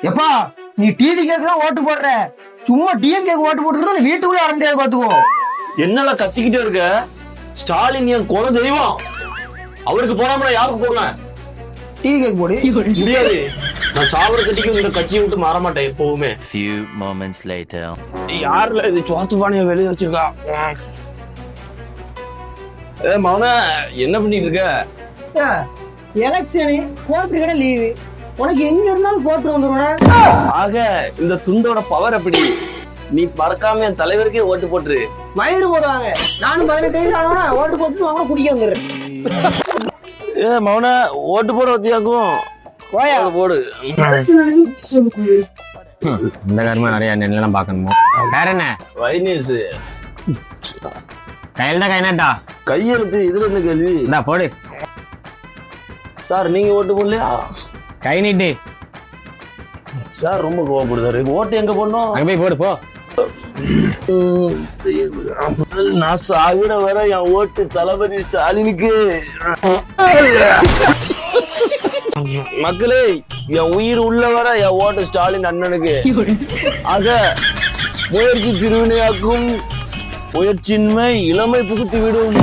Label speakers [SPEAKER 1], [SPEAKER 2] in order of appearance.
[SPEAKER 1] எப்பா நீ டிவி கேக்கு தான் ஓட்டு போடுற, சும்மா டிஎம் கேக்கு ஓட்டு போட்டுருந்தா வீட்டுக்குள்ள வர முடியாது பாத்துக்கோ.
[SPEAKER 2] என்னெல்லாம் கத்திக்கிட்டே இருக்க? ஸ்டாலின் என் குல தெய்வம், அவருக்கு போடாம யாருக்கு போடுவேன்?
[SPEAKER 1] டிவி கேக்கு போடு.
[SPEAKER 2] முடியாது, நான் சாவர கட்டிக்கு இந்த கட்சியை விட்டு மாற மாட்டேன் எப்பவுமே.
[SPEAKER 3] Few moments later.
[SPEAKER 2] யாருல இது சோத்து பானைய வெளியே வச்சிருக்கா? மௌன என்ன பண்ணிட்டு இருக்க?
[SPEAKER 1] எலெக்ஷனு கோர்ட்டு கடை லீவு, உனக்கு எங்க இருந்தாலும் கோர்ட்டு வந்துருவேன்.
[SPEAKER 2] ஆக இந்த துண்டோட பவர் அப்படி. நீ மறக்காம என் தலைவருக்கே ஓட்டு போட்டுரு.
[SPEAKER 1] மயிறு போடுவாங்க, நானும் 18 வயசு ஆனவனா ஓட்டு போட்டு அவங்க குடிக்க வந்துடுறேன்.
[SPEAKER 2] மௌன ஓட்டு போட வத்தியாக்கும் போடு.
[SPEAKER 4] இந்த காரமா நிறைய என்னெல்லாம் பாக்கணுமோ. வேற என்ன
[SPEAKER 2] வைனேஸ்
[SPEAKER 4] கையில தான் கை நட்டா
[SPEAKER 2] கையெழுத்து, இதுல என்ன கேள்வி?
[SPEAKER 4] இந்தா போடு.
[SPEAKER 2] சார் நீங்க ஓட்டு போடலையா?
[SPEAKER 4] கை நீட்டு.
[SPEAKER 2] சார் ரொம்ப கோவப்படுதாரு. ஓட்டு எங்க போடணும்?
[SPEAKER 4] அங்க போய் போடு போ.
[SPEAKER 2] நான் சாவிட வர என் ஓட்டு தளபதி ஸ்டாலினுக்கு. மக்களே, என் உயிர் உள்ள வர என் ஓட்டு ஸ்டாலின் அண்ணனுக்கு. ஆக முயற்சி திருவினையாக்கும், முயற்சியின்மை இளமை புகுத்தி விடும்.